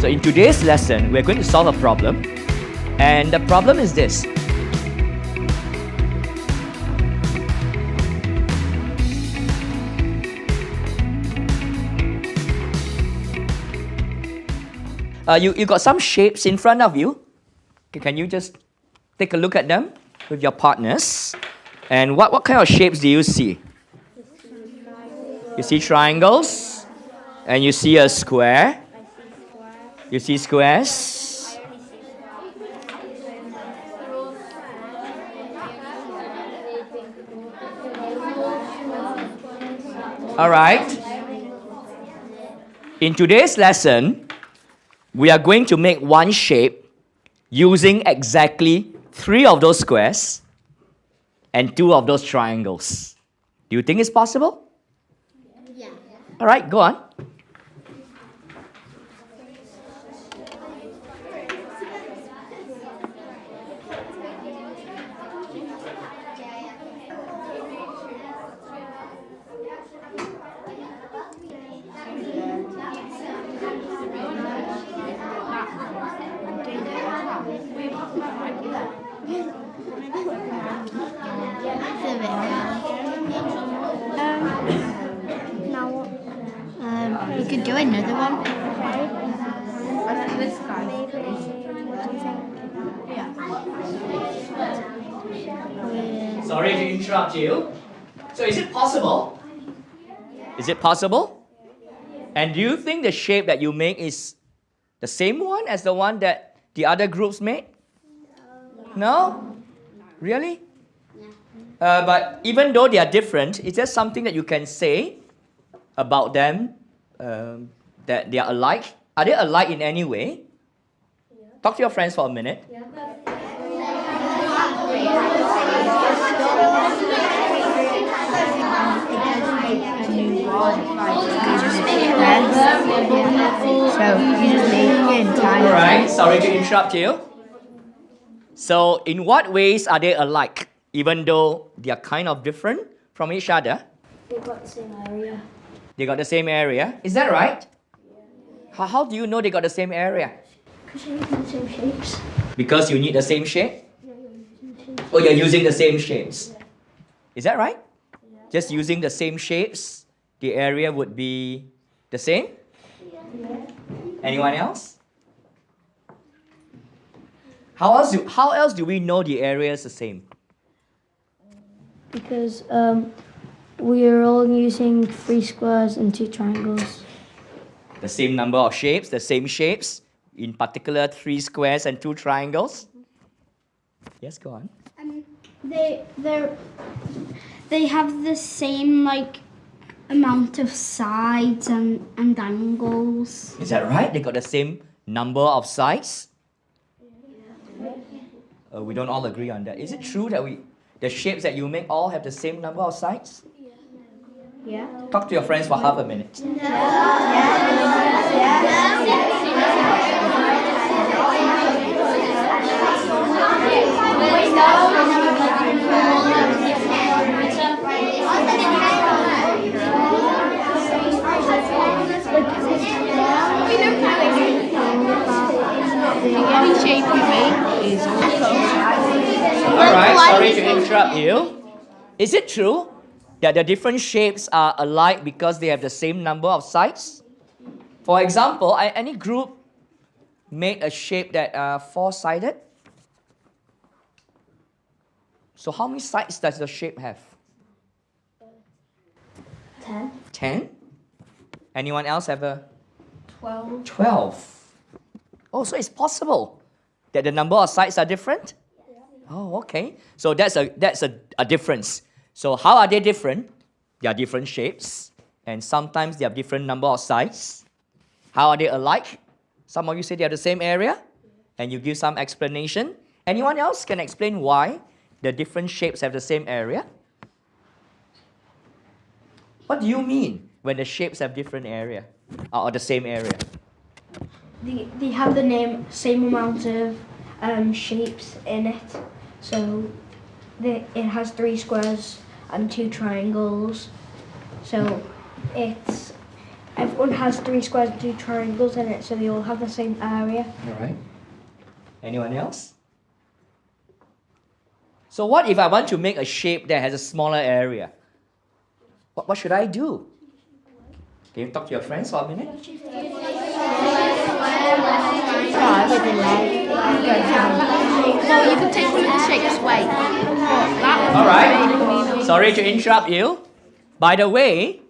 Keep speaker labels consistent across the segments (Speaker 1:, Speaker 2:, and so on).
Speaker 1: So in today's lesson, we're going to solve a problem. And the problem is this. You got some shapes in front of you. Okay, can you just take a look at them with your partners? And what kind of shapes do you see? You see triangles, and you see a square. You see squares. All right. In today's lesson, we are going to make one shape using exactly 3 of those squares and 2 of those triangles. Do you think it's possible?
Speaker 2: Yeah.
Speaker 1: All right, go on.
Speaker 2: You could do another one.
Speaker 1: Sorry to interrupt you. So is it possible? Is it possible? And do you think the shape that you make is the same one as the one that the other groups made? No? Really? But even though they are different, is there something that you can say about them that they are alike? Are they alike in any way? Talk to your friends for a minute. Alright, sorry to interrupt you. So, in what ways are they alike, even though they are kind of different from each other?
Speaker 3: They got the same area.
Speaker 1: They got the same area. Is that right? How do you know they got the same area?
Speaker 3: Because you're using the same shapes.
Speaker 1: Because you need the same shape?
Speaker 3: Yeah, you're using the same.
Speaker 1: Or you're using the same shapes?
Speaker 3: Yeah.
Speaker 1: Is that right?
Speaker 3: Yeah.
Speaker 1: Just using the same shapes, the area would be the same?
Speaker 3: Yeah.
Speaker 1: Anyone else? How else do we know the area is the same?
Speaker 3: Because we are all using 3 squares and 2 triangles.
Speaker 1: The same number of shapes, the same shapes, in particular 3 squares and 2 triangles? Yes, go on.
Speaker 2: They have the same amount of sides and angles.
Speaker 1: Is that right? They got the same number of sides? We don't all agree on that. Is it true that the shapes that you make all have the same number of sides?
Speaker 3: Yeah.
Speaker 1: Talk to your friends for half a minute.
Speaker 4: Any shape you make is
Speaker 1: Alright, sorry to interrupt you. Is it true that the different shapes are alike because they have the same number of sides? For example, any group made a shape that 4-sided? So how many sides does the shape have?
Speaker 3: 10.
Speaker 1: 10? Anyone else have a?
Speaker 2: 12.
Speaker 1: 12. Oh, so it's possible that the number of sides are different? Oh, okay. So that's a difference. So how are they different? They are different shapes, and sometimes they have different number of sides. How are they alike? Some of you say they have the same area, and you give some explanation. Anyone else can explain why the different shapes have the same area? What do you mean when the shapes have different area or the same area?
Speaker 5: They have the same amount of shapes in it. So it has 3 squares and 2 triangles. So everyone has 3 squares and 2 triangles in it, so they all have the same area.
Speaker 1: All right. Anyone else? So what if I want to make a shape that has a smaller area? What should I do? Can you talk to your friends for a minute?
Speaker 2: Start with the leg.
Speaker 4: well, you can take one of the shapes away.
Speaker 1: All right. Sorry to interrupt you. By the way,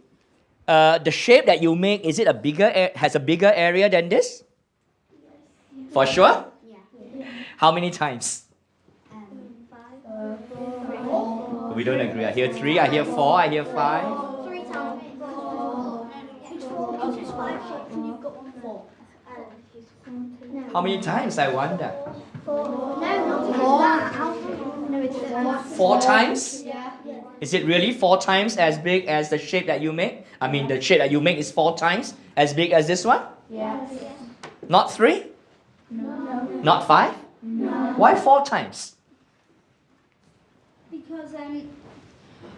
Speaker 1: the shape that you make, is it has a bigger area than this? For sure? How many times? We don't agree. I hear 3, I hear 4, I hear 5. How many times, I wonder? 4 times? Is it really 4 times as big as the shape that you make? I mean, the shape that you make is 4 times as big as this one?
Speaker 5: Yes.
Speaker 1: Not 3?
Speaker 5: No.
Speaker 1: Not 5?
Speaker 5: No.
Speaker 1: Why 4 times?
Speaker 2: Because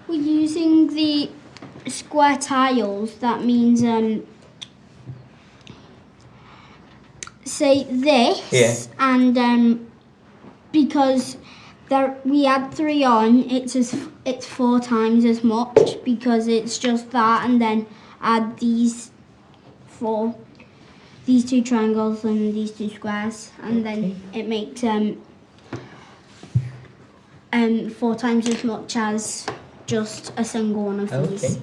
Speaker 2: we're using the square tiles. That means say this,
Speaker 1: Yeah.
Speaker 2: and because we add 3 on, it's 4 times as much because it's just that, and then add these 2 triangles and these 2 squares, and then it makes 4 times as much as just a single one of these.
Speaker 1: Okay.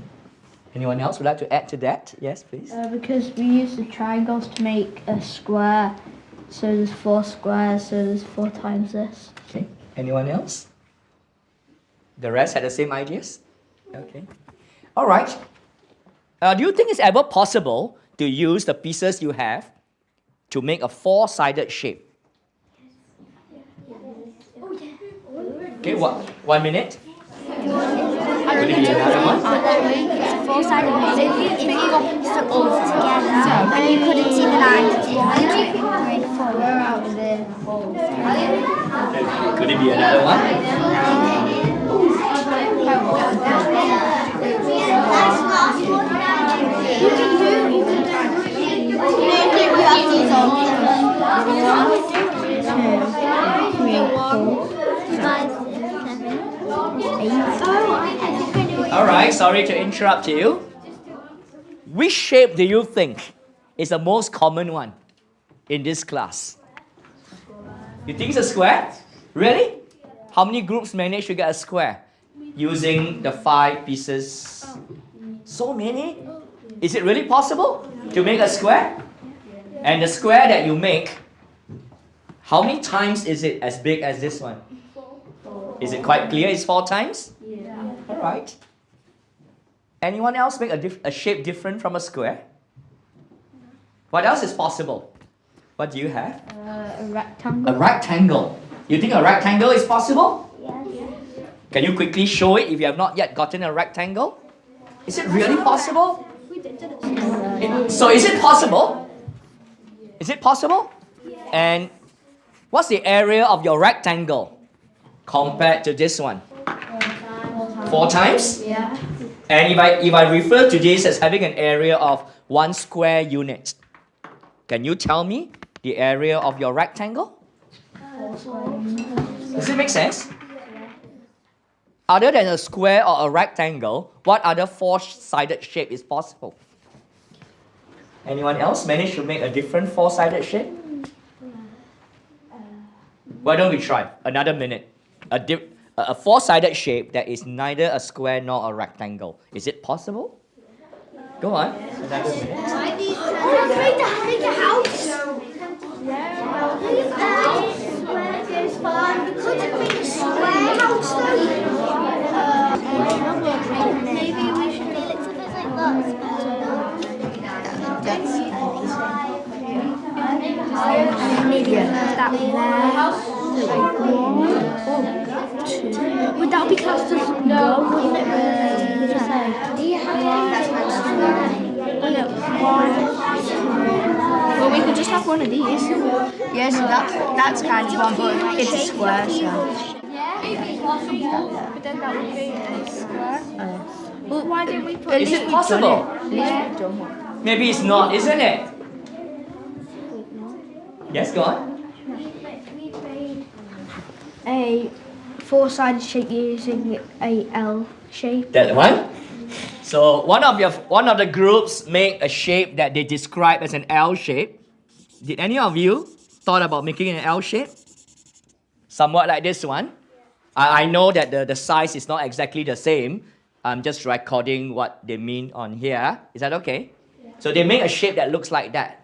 Speaker 1: Anyone else would like to add to that? Yes, please.
Speaker 3: Because we use the triangles to make a square, so there's 4 squares, so there's 4 times this.
Speaker 1: Okay. Anyone else? The rest had the same ideas? Okay. All right. Do you think it's ever possible to use the pieces you have to make a 4-sided shape? Okay, 1 minute? Could it be another one?
Speaker 2: It's a 4-sided shape. If you got stuck all together, and you couldn't see the lines,
Speaker 1: Could it be another one? All right, sorry to interrupt you. Which shape do you think is the most common one in this class? You think it's a square? Really? How many groups managed to get a square using the 5 pieces? So many? Is it really possible to make a square? And the square that you make, how many times is it as big as this one? Is it quite clear it's 4 times?
Speaker 5: Yeah.
Speaker 1: All right. Anyone else make a shape different from a square? What else is possible? What do you have?
Speaker 3: A rectangle.
Speaker 1: A rectangle. You think a rectangle is possible?
Speaker 2: Yes.
Speaker 1: Can you quickly show it if you have not yet gotten a rectangle? Is it really possible? So is it possible? Is it possible? And what's the area of your rectangle compared to this one? 4 times?
Speaker 5: Yeah.
Speaker 1: And if I refer to this as having an area of 1 square unit, can you tell me the area of your rectangle? Does it make sense? Other than a square or a rectangle, what other 4-sided shape is possible? Anyone else manage to make a different 4-sided shape? Why don't we try another minute? A 4-sided shape that is neither a square nor a rectangle. Is it possible? Go on. Another minute.
Speaker 2: Make a house. Could you make a square house maybe we should feel it like maybe that would that be classed as no? Wouldn't it really? Do you have
Speaker 4: Well, we could just have one of these. Yeah, so that's kind of one, but it's a square, so.
Speaker 5: But then that would be a square.
Speaker 4: Well, why didn't we put
Speaker 1: Is it possible?
Speaker 4: At least we've done one.
Speaker 1: Maybe it's not, isn't it? Yes, go on.
Speaker 5: We made a four-sided shape using a L shape.
Speaker 1: That one. So one of the groups make a shape that they describe as an L shape. Did any of you thought about making an L shape? Somewhat like this one. I know that the size is not exactly the same. I'm just recording what they mean on here. Is that okay? Yeah. So they make a shape that looks like that.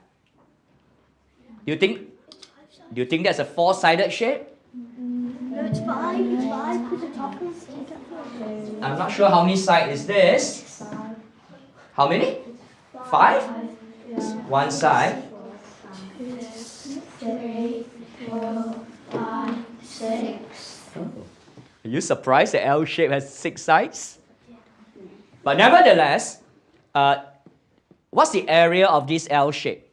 Speaker 1: Do you think that's a four-sided shape?
Speaker 5: No, it's five. It's five because the top is.
Speaker 1: I'm not sure how many sides is this. How many? Five? One side.
Speaker 5: 2, 3, 4, 5, 6.
Speaker 1: Are you surprised the L shape has 6 sides? But nevertheless, what's the area of this L shape?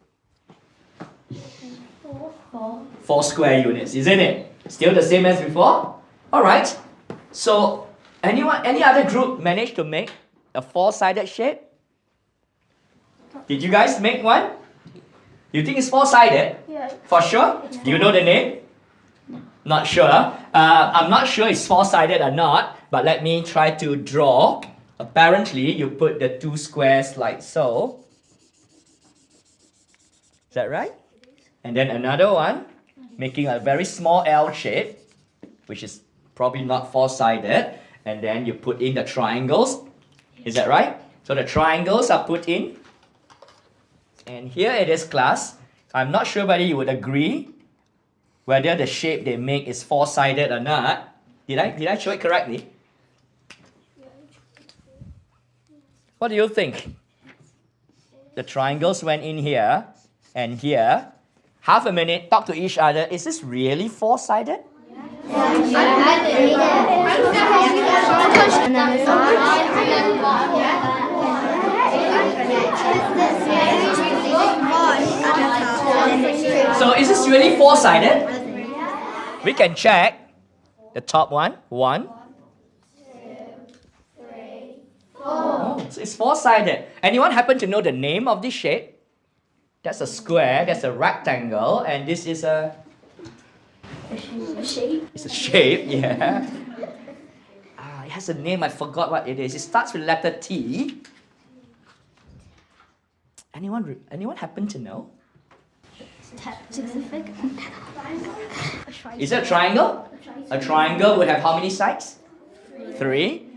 Speaker 1: 4 square units, isn't it? Still the same as before? Alright. So, any other group managed to make a 4-sided shape? Did you guys make one? You think it's 4-sided?
Speaker 5: Yeah.
Speaker 1: For sure? Do you know the name? Not sure. I'm not sure it's 4-sided or not, but let me try to draw. Apparently, you put the 2 squares like so. Is that right? And then another one, making a very small L shape, which is probably not 4-sided. And then you put in the triangles. Is that right? So the triangles are put in. And here it is, class. I'm not sure whether you would agree whether the shape they make is 4-sided or not. Did I show it correctly? What do you think? The triangles went in here and here. Half a minute, talk to each other. Is this really 4-sided? So is this really 4-sided? We can check the top one. 1, 2, 3, 4. Oh, so it's 4-sided. Anyone happen to know the name of this shape? That's a square, that's a rectangle, and this is a
Speaker 5: shape.
Speaker 1: It's a shape, yeah. It has a name, I forgot what it is. It starts with letter T. Anyone happen to know? Is it a triangle? A triangle would have how many sides? 3.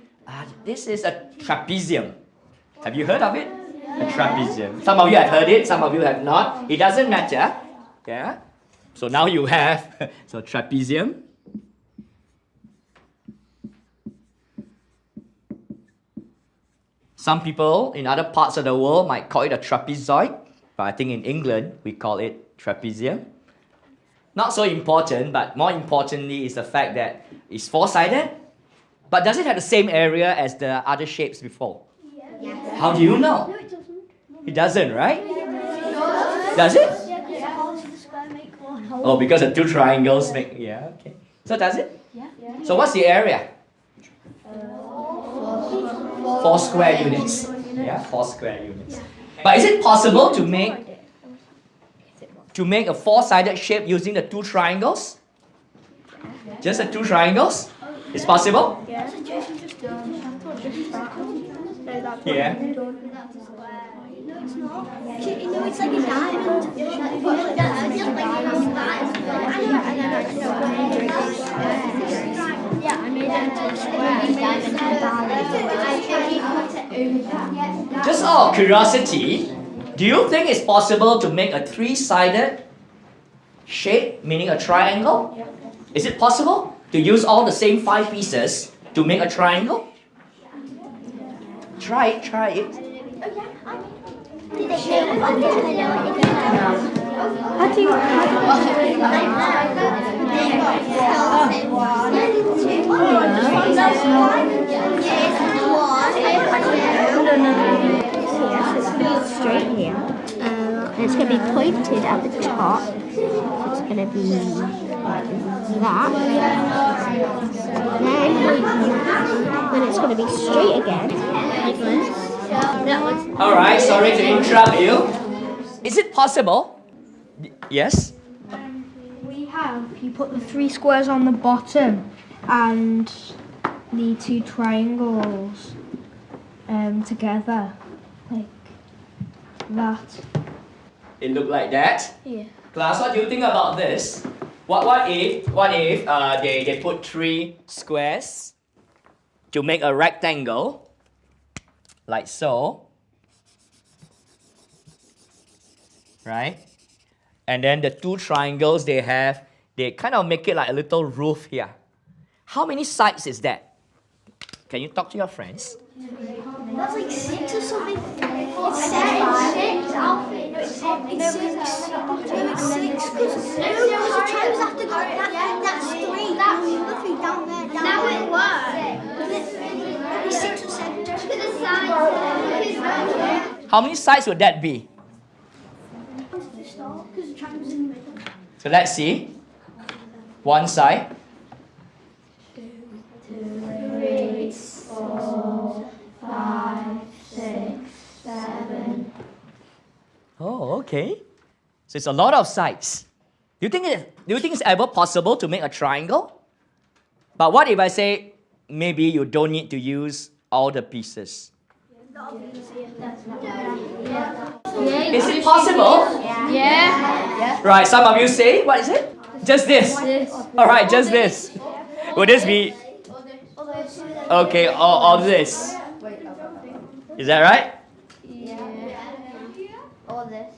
Speaker 1: This is a trapezium. Have you heard of it? A trapezium. Some of you have heard it, some of you have not. It doesn't matter. Yeah. So now you have trapezium. Some people in other parts of the world might call it a trapezoid, but I think in England we call it trapezium. Not so important, but more importantly is the fact that it's 4-sided. But does it have the same area as the other shapes before?
Speaker 5: Yes.
Speaker 1: How do you know?
Speaker 5: No, it doesn't.
Speaker 1: It doesn't, right? Does it? Oh, because the 2 triangles make... Yeah, okay. So does it?
Speaker 5: Yeah.
Speaker 1: So what's the area? 4 square units. Yeah, 4 square units. But is it possible to make a 4-sided shape using the 2 triangles? Just the 2 triangles? It's possible?
Speaker 5: Yeah.
Speaker 1: Yeah.
Speaker 5: No, it's not. No, it's like a diamond. Yeah, I made it into a square.
Speaker 1: Just out of curiosity, do you think it's possible to make a 3-sided shape, meaning a triangle? Is it possible to use all the same 5 pieces to make a triangle? Try it.
Speaker 2: Straight here. It's going to be pointed at the top. It's going to be like that. Then it's going to be straight again, like this.
Speaker 1: All right, sorry to interrupt you. Is it possible? Yes?
Speaker 5: You put the 3 squares on the bottom and the 2 triangles together, like that.
Speaker 1: It looked like that?
Speaker 5: Yeah.
Speaker 1: Class, what do you think about this? What if they put 3 squares to make a rectangle, like so, right? And then the 2 triangles they kind of make it like a little roof here. How many sides is that? Can you talk to your friends?
Speaker 2: That's like 6 or something. It's 6. Alfie. It's 6. It's 6. Because the times after that's 3. That's the 3 down there. Now it works. Maybe 6 or 7.
Speaker 1: How many sides would that be?
Speaker 2: Because the triangle's in the middle.
Speaker 1: So let's see. One side.
Speaker 2: 3, 4, 5, 6, 7.
Speaker 1: Oh, okay. So it's a lot of sides. Do you think it's ever possible to make a triangle? But what if I say maybe you don't need to use all the pieces? Is it possible?
Speaker 3: Yeah.
Speaker 1: Right, some of you say, what is it? Just this. All right, just this. Would this be okay? Or this? Is that right?
Speaker 3: Or this.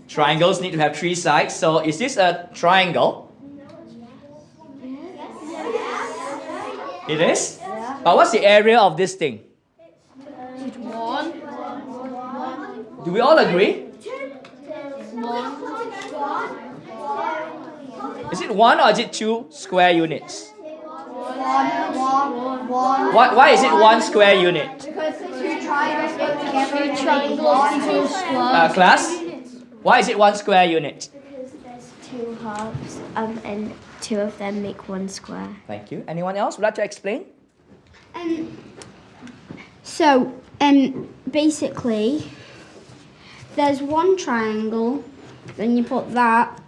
Speaker 1: Triangles need to have 3 sides. So is this a triangle? It is? But what's the area of this thing? Do we all agree? Is it 1 or is it 2 square units? Why is it 1 square unit? Class? Why is it 1 square unit?
Speaker 6: Because there's 2 halves, and 2 of them make 1 square.
Speaker 1: Thank you. Anyone else would like to explain?
Speaker 2: So, basically, there's 1 triangle, then you put that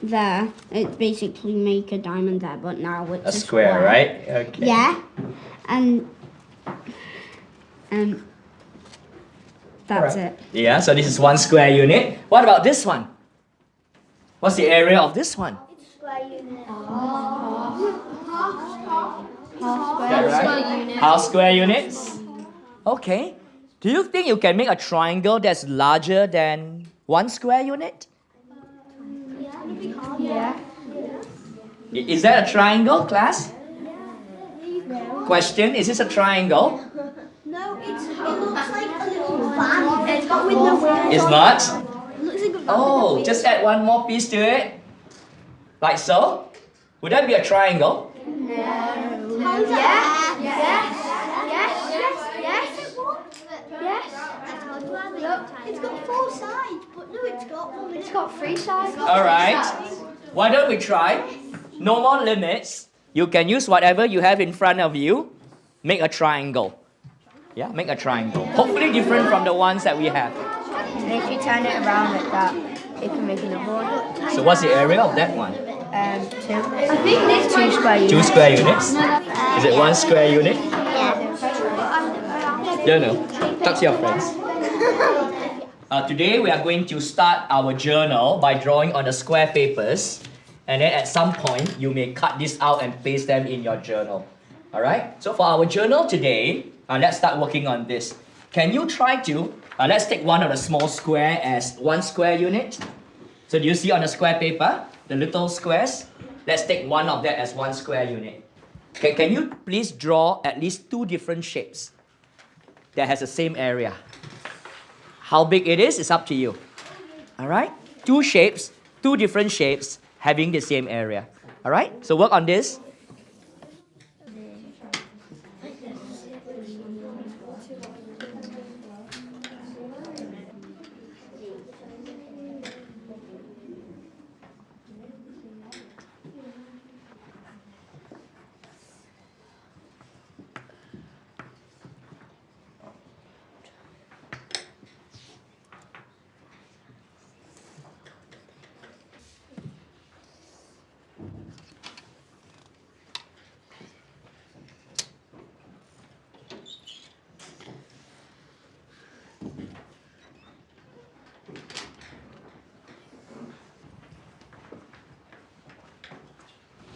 Speaker 2: there. It basically make a diamond there, but now it's
Speaker 1: A square, right? Okay.
Speaker 2: Yeah, and that's it.
Speaker 1: Yeah, so this is 1 square unit. What about this one? What's the area of this one? Half square units. Okay. Do you think you can make a triangle that's larger than 1 square unit?
Speaker 5: Yeah.
Speaker 1: Is that a triangle, class? Question, is this a triangle?
Speaker 2: No, it looks like a little van. It's got with no wheels.
Speaker 1: It's not?
Speaker 2: It looks like a van.
Speaker 1: Oh, just add 1 more piece to it. Like so? Would that be a triangle?
Speaker 2: It's got 4 sides, but no, it's got
Speaker 5: 3 sides.
Speaker 1: Alright. Why don't we try? No more limits. You can use whatever you have in front of you. Make a triangle. Yeah, make a triangle. Hopefully different from the ones that we have.
Speaker 6: And if you turn it around like that, it can make another one.
Speaker 1: So what's the area of that one?
Speaker 6: 2. I think this 2 square units.
Speaker 1: 2 square units? Is it 1 square unit? Don't know. Talk to your friends. Today we are going to start our journal by drawing on the square papers, and then at some point you may cut this out and paste them in your journal. Alright? So for our journal today, let's start working on this. Can you try to, let's take one of the small square as 1 square unit. So do you see on the square paper, the little squares? Let's take one of that as 1 square unit. Okay, can you please draw at least 2 different shapes that has the same area? How big it is up to you. Alright? 2 shapes, 2 different shapes having the same area. Alright? So work on this.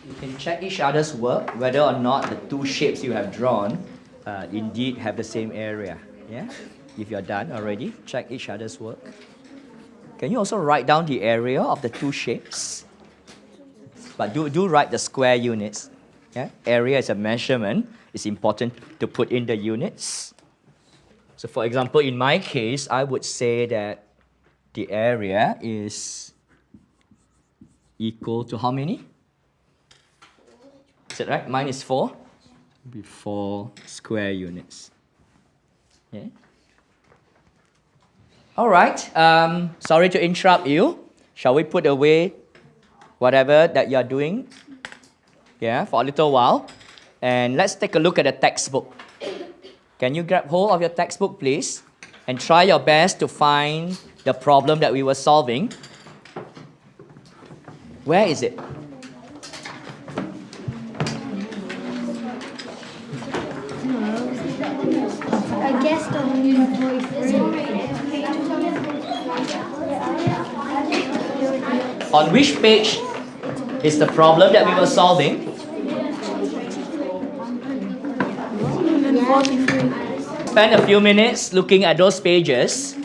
Speaker 1: You can check each other's work whether or not the two shapes you have drawn indeed have the same area. Yeah? If you're done already, check each other's work. Can you also write down the area of the two shapes? But do write the square units. Yeah? Area is a measurement. It's important to put in the units. So for example, in my case, I would say that the area is equal to how many? Is that right? Mine is 4. It'll be 4 square units. Yeah. All right. Sorry to interrupt you. Shall we put away whatever that you're doing? Yeah, for a little while. And let's take a look at the textbook. Can you grab hold of your textbook, please? And try your best to find the problem that we were solving. Where is it?
Speaker 2: I guess
Speaker 1: On which page is the problem that we were solving? Spend a few minutes looking at those pages.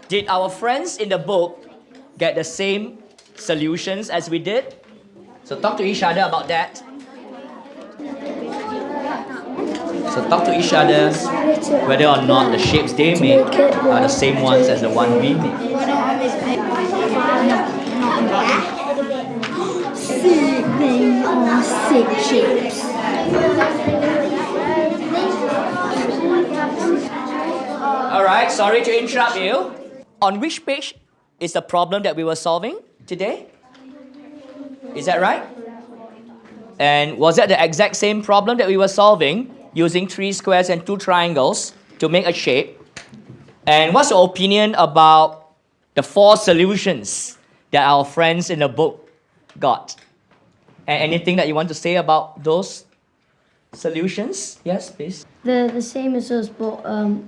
Speaker 1: Did our friends in the book get the same solutions as we did? So talk to each other about that. So talk to each other whether or not the shapes they make are the same ones as the one we make.
Speaker 2: they are 6 shapes.
Speaker 1: Alright, sorry to interrupt you. On which page is the problem that we were solving today? Is that right? And was that the exact same problem that we were solving using 3 squares and 2 triangles to make a shape? And what's your opinion about the 4 solutions that our friends in the book got? And anything that you want to say about those solutions? Yes, please.
Speaker 3: They're the same as us, but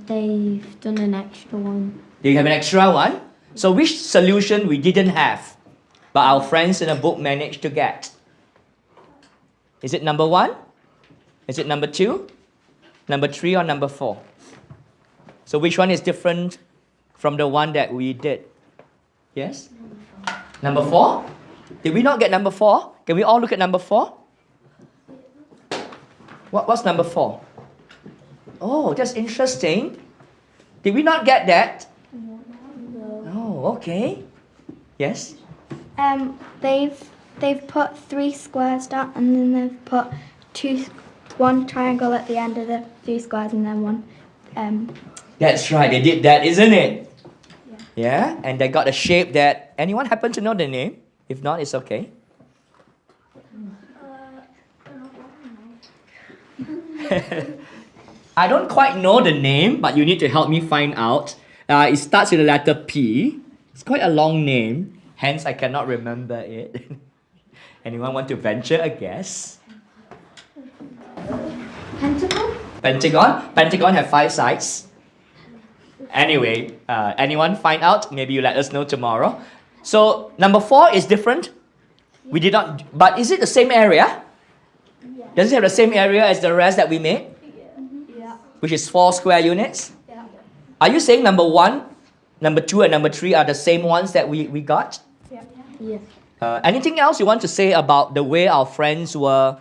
Speaker 3: they've done an extra one.
Speaker 1: Do you have an extra one? So which solution we didn't have, but our friends in the book managed to get? Is it number 1? Is it number 2? Number 3 or number 4? So which one is different from the one that we did? Yes? Number 4? Did we not get number 4? Can we all look at number 4? What's number 4? Oh, that's interesting. Did we not get that? Oh, okay. Yes?
Speaker 3: They've put 3 squares down, and then they've put 1 triangle at the end of the 3 squares, and then one.
Speaker 1: That's right, they did that, isn't it? Yeah, and they got a shape that... Anyone happen to know the name? If not, it's okay. I don't quite know the name, but you need to help me find out. It starts with the letter P. It's quite a long name, hence I cannot remember it. Anyone want to venture a guess?
Speaker 2: Pentagon?
Speaker 1: Pentagon? Pentagon have 5 sides. Anyway, anyone find out? Maybe you let us know tomorrow. So, number 4 is different. We did not... But is it the same area? Does it have the same area as the rest that we made?
Speaker 5: Yeah.
Speaker 1: Which is 4 square units?
Speaker 5: Yeah.
Speaker 1: Are you saying number 1, number 2, and number 3 are the same ones that we got?
Speaker 5: Yeah.
Speaker 3: Yes.
Speaker 1: Anything else you want to say about the way our friends were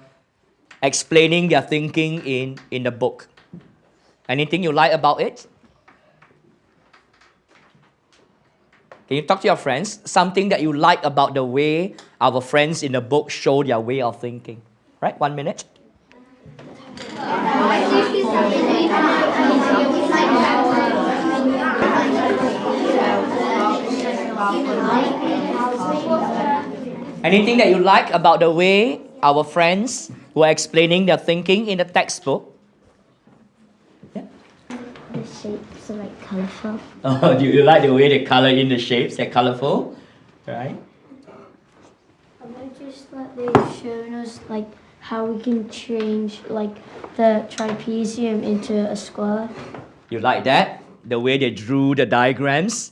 Speaker 1: explaining their thinking in the book? Anything you like about it? Can you talk to your friends? Something that you like about the way our friends in the book show their way of thinking. Right? 1 minute. Anything that you like about the way our friends were explaining their thinking in the textbook? Yeah?
Speaker 6: The shapes are like colourful.
Speaker 1: Oh, do you like the way they color in the shapes? They're colorful, right?
Speaker 3: I just that they've shown us like how we can change like the trapezium into a square.
Speaker 1: You like that? The way they drew the diagrams?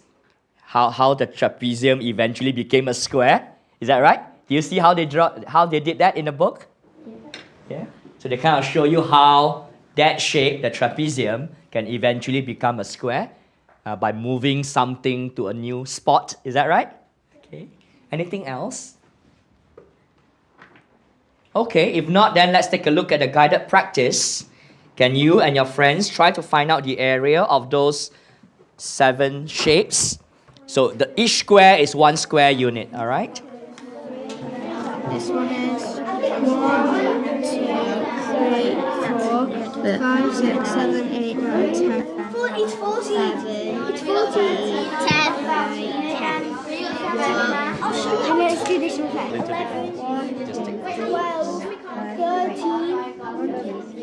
Speaker 1: How the trapezium eventually became a square? Is that right? Do you see how they did that in the book? Yeah. So they kind of show you how that shape, the trapezium, can eventually become a square by moving something to a new spot. Is that right? Okay. Anything else? Okay, if not, then let's take a look at the guided practice. Can you and your friends try to find out the area of those 7 shapes? So each square is 1 square unit, all right?
Speaker 2: This one is 1, 2, 3, 4, 5, 6, 7, 8, 9, 10.
Speaker 6: It's 14. It's 14. 10. 10. And let's do this one first. 12, 13,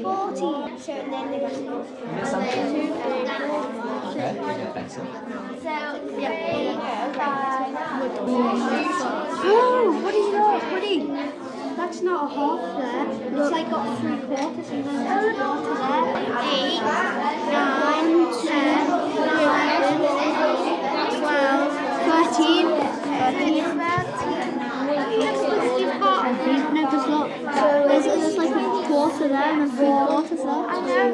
Speaker 6: 14. So then the rest of
Speaker 2: Oh, what is that? Buddy? That's not a half there. It's like got 3/4 and then there's a quarter there. 8, 9, 10, 11, 12, 13, 13. No, because look, there's like a quarter there and then 3/4 there.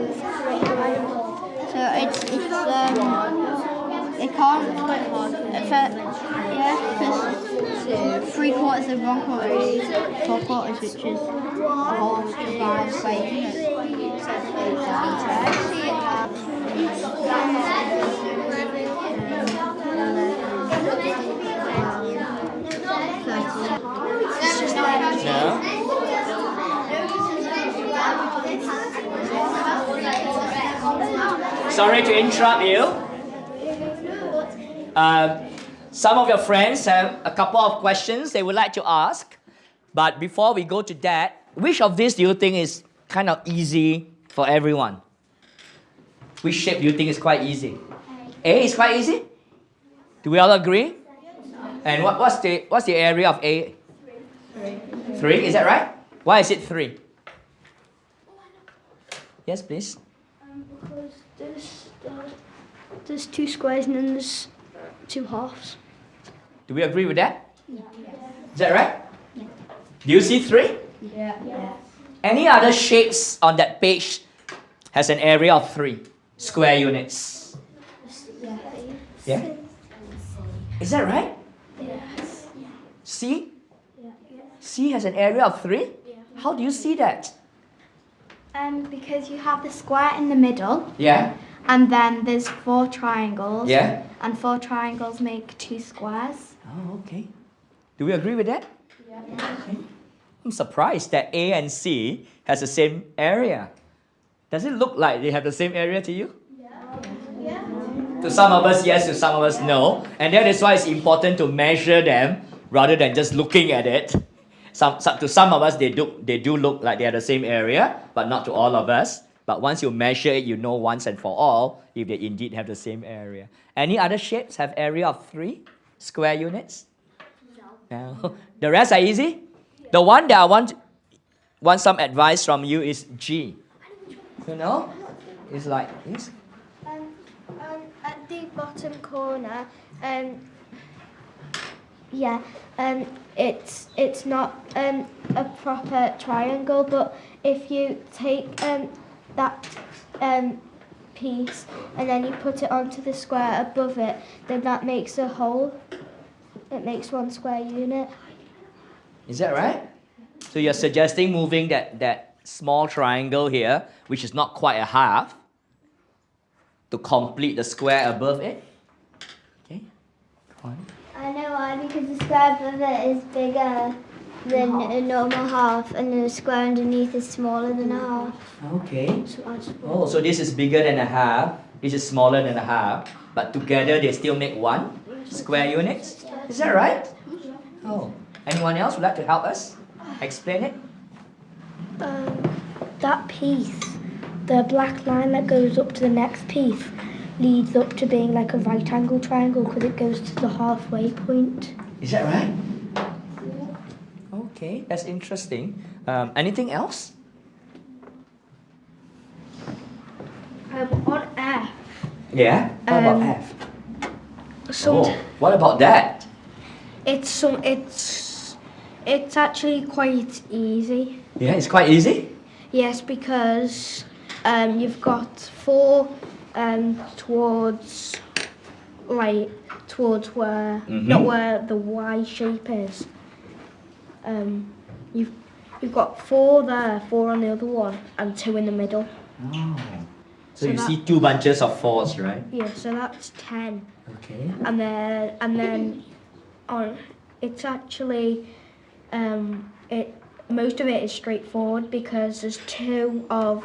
Speaker 2: So it can't, because 3/4 and 1/4 is 4/4, which is a half divided by
Speaker 1: Sorry to interrupt you. Some of your friends have a couple of questions they would like to ask. But before we go to that, which of these do you think is kind of easy for everyone? Which shape do you think is quite easy? A is quite easy? Do we all agree? And what's the area of A? 3, is that right? Why is it 3? Yes, please.
Speaker 5: Because there's 2 squares and then there's 2 halves.
Speaker 1: Do we agree with that? Yeah. Is that right? Yeah. Do you see 3?
Speaker 5: Yeah.
Speaker 1: Any other shapes on that page has an area of 3 square units? Yeah? Is that right?
Speaker 5: Yes.
Speaker 1: C? C has an area of 3? How do you see that?
Speaker 2: Because you have the square in the middle,
Speaker 1: Yeah?
Speaker 2: and then there's 4 triangles,
Speaker 1: Yeah?
Speaker 2: and 4 triangles make 2 squares.
Speaker 1: Oh, okay. Do we agree with that? Yeah. Okay. I'm surprised that A and C has the same area. Does it look like they have the same area to you? Yeah. To some of us, yes. To some of us, no. And that is why it's important to measure them rather than just looking at it. To some of us, they do look like they are the same area, but not to all of us. But once you measure it, you know once and for all if they indeed have the same area. Any other shapes have area of 3 square units? No. The rest are easy? The one that I want some advice from you is G. You know? It's like this.
Speaker 6: At the bottom corner, it's not a proper triangle, but if you take that piece and then you put it onto the square above it, then that makes a hole. It makes 1 square unit.
Speaker 1: Is that right? So you're suggesting moving that small triangle here, which is not quite a half, to complete the square above it? Okay. Go on.
Speaker 6: I know why, because the square above it is bigger than a normal half, and the square underneath is smaller than a half.
Speaker 1: Okay. So this is bigger than a half, this is smaller than a half, but together they still make 1 square unit? Is that right? Oh. Anyone else would like to help us explain it?
Speaker 5: That piece, the black line that goes up to the next piece, leads up to being like a right angle triangle because it goes to the halfway point.
Speaker 1: Is that right? Okay, that's interesting. Anything else?
Speaker 5: On F.
Speaker 1: Yeah? How about F?
Speaker 5: Some
Speaker 1: What about that?
Speaker 5: it's It's actually quite easy.
Speaker 1: Yeah, it's quite easy.
Speaker 5: Yes, because you've got 4 towards where not where the Y shape is. You've got 4 there, 4 on the other one, and 2 in the middle.
Speaker 1: Oh. So,
Speaker 5: So
Speaker 1: you
Speaker 5: that-
Speaker 1: see 2 bunches of 4s, right?
Speaker 5: Yeah, so that's 10.
Speaker 1: Okay.
Speaker 5: And then on it's actually most of it is straightforward because there's 2 of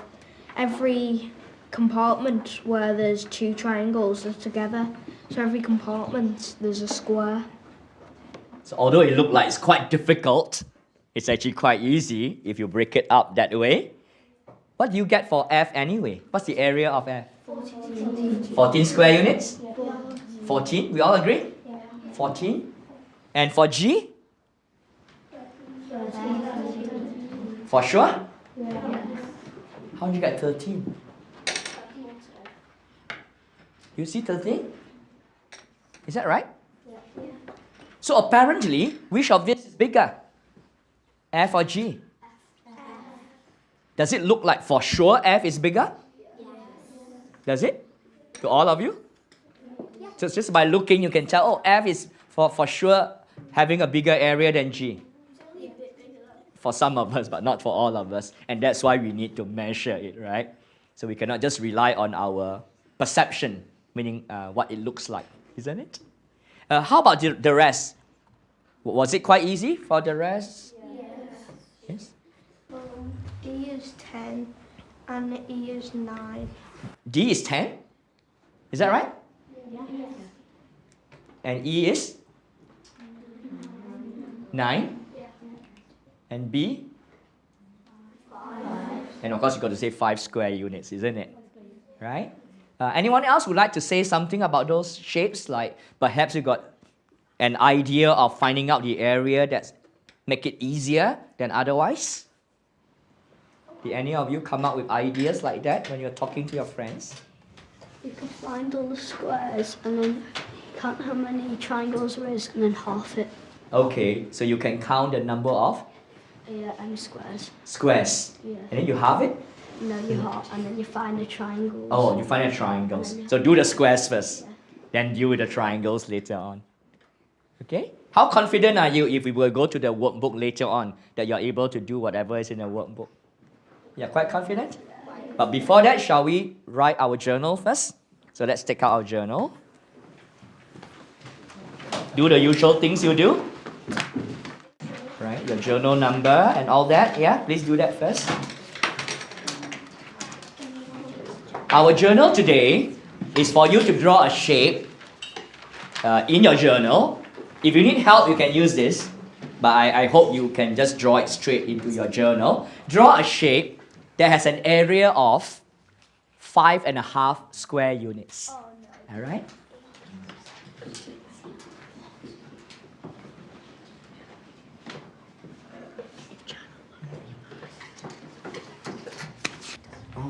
Speaker 5: every compartment where there's 2 triangles are together. So every compartment there's a square.
Speaker 1: So although it looks like it's quite difficult, it's actually quite easy if you break it up that way. What do you get for F anyway? What's the area of F? 14 square units? 14, we all agree? 14. And for G? For sure? How did you get 13? You see 13? Is that right? So apparently, which of this is bigger? F or G? Does it look like for sure F is bigger? Does it? To all of you? So just by looking, you can tell, oh, F is for sure having a bigger area than G. For some of us, but not for all of us. And that's why we need to measure it, right? So we cannot just rely on our perception, meaning what it looks like, isn't it? How about the rest? Was it quite easy for the rest? Yes?
Speaker 5: D is 10 and E is 9.
Speaker 1: D is 10? Is that right? And E is? 9? And B? 5. And of course, you got to say 5 square units, isn't it? Right? Anyone else would like to say something about those shapes? Like perhaps you got an idea of finding out the area that make it easier than otherwise? Did any of you come up with ideas like that when you're talking to your friends?
Speaker 3: You can find all the squares and then count how many triangles there is and then half it.
Speaker 1: Okay, so you can count the number of
Speaker 3: And squares.
Speaker 1: squares.
Speaker 3: Yeah.
Speaker 1: And then you halve it?
Speaker 3: No, you half, and then you find the triangles.
Speaker 1: Oh, you find the triangles. So do the squares first, then deal with the triangles later on. Okay? How confident are you if we will go to the workbook later on that you're able to do whatever is in the workbook? You're quite confident? But before that, shall we write our journal first? So let's take out our journal. Do the usual things you do. Right, your journal number and all that. Yeah, please do that first. Our journal today is for you to draw a shape in your journal. If you need help, you can use this. But I hope you can just draw it straight into your journal. Draw a shape that has an area of 5.5 square units. All right?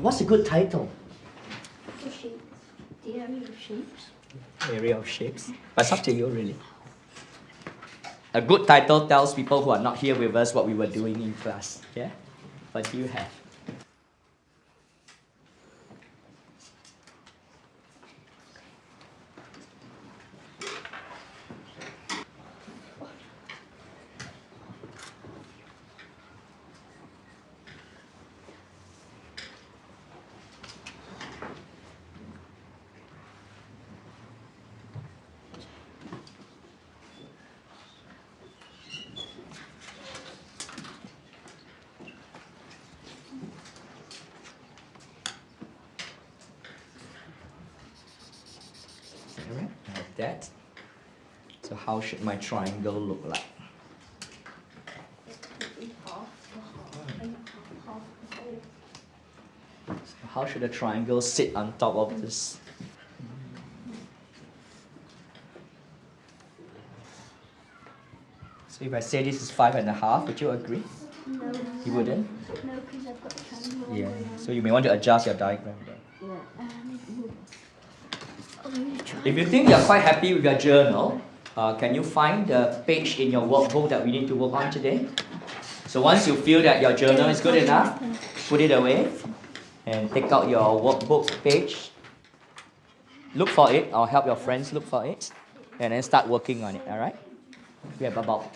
Speaker 1: What's a good title?
Speaker 3: The area of shapes.
Speaker 1: Area of shapes. But it's up to you, really. A good title tells people who are not here with us what we were doing in class. Yeah? What do you have? Alright, like that. So how should my triangle look like? So how should a triangle sit on top of this? So if I say this is 5.5, would you agree?
Speaker 3: No.
Speaker 1: You wouldn't?
Speaker 3: No, because I've got a triangle.
Speaker 1: Yeah. So you may want to adjust your diagram then.
Speaker 3: I'm going to try.
Speaker 1: If you think you're quite happy with your journal, can you find the page in your workbook that we need to work on today? So once you feel that your journal is good enough, put it away and take out your workbook page. Look for it or help your friends look for it and then start working on it, all right? We have about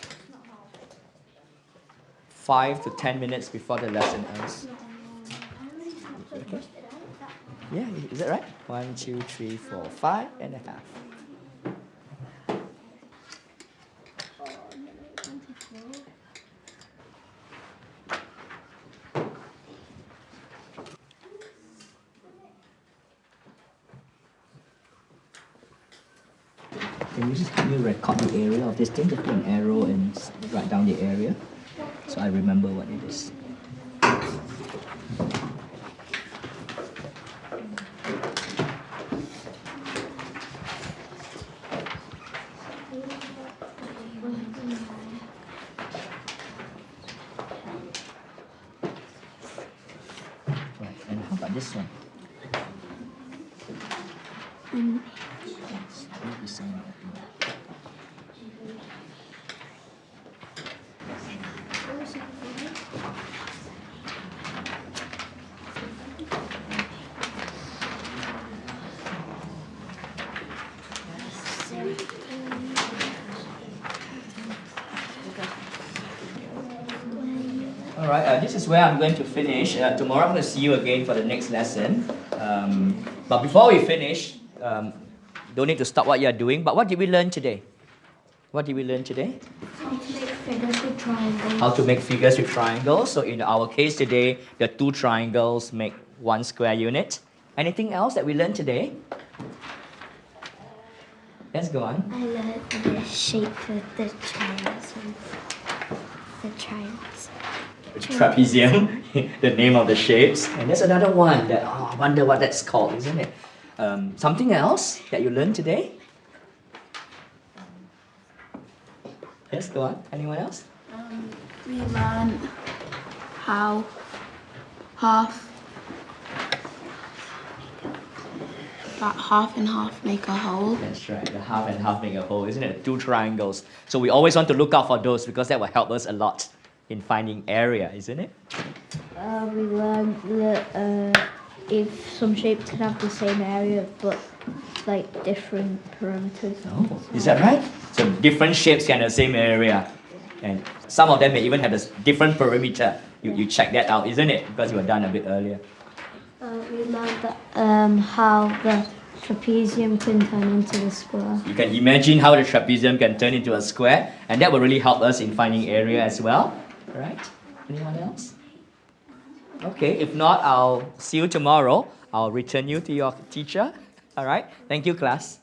Speaker 1: 5 to 10 minutes before the lesson ends. Okay. Yeah, is that right? 1, 2, 3, 4, 5 and a half. Can you just help me record the area of this thing? Just put an arrow and write down the area so I remember what it is. Right, and how about this one? Yes, we'll be saying that. Alright, this is where I'm going to finish. Tomorrow I'm going to see you again for the next lesson. But before we finish, don't need to stop what you're doing. But what did we learn today? What did we learn today?
Speaker 3: How to make figures with triangles.
Speaker 1: How to make figures with triangles. So in our case today, the 2 triangles make 1 square unit. Anything else that we learned today? Let's go on.
Speaker 6: I learned the shape of the triangles. The triangles.
Speaker 1: Trapezium, the name of the shapes. And there's another one that, I wonder what that's called, isn't it? Something else that you learned today? Yes, go on. Anyone else?
Speaker 4: We learned how half and half make a whole.
Speaker 1: That's right, the half and half make a whole, isn't it? 2 triangles. So we always want to look out for those because that will help us a lot in finding area, isn't it?
Speaker 6: We learned that if some shapes can have the same area but like different parameters.
Speaker 1: Oh, is that right? So different shapes can have the same area. And some of them may even have a different perimeter. You check that out, isn't it? Because you were done a bit earlier.
Speaker 6: We learned that how the trapezium can turn into the square.
Speaker 1: You can imagine how the trapezium can turn into a square, and that will really help us in finding area as well. Right? Anyone else? Okay, if not, I'll see you tomorrow. I'll return you to your teacher. All right? Thank you, class.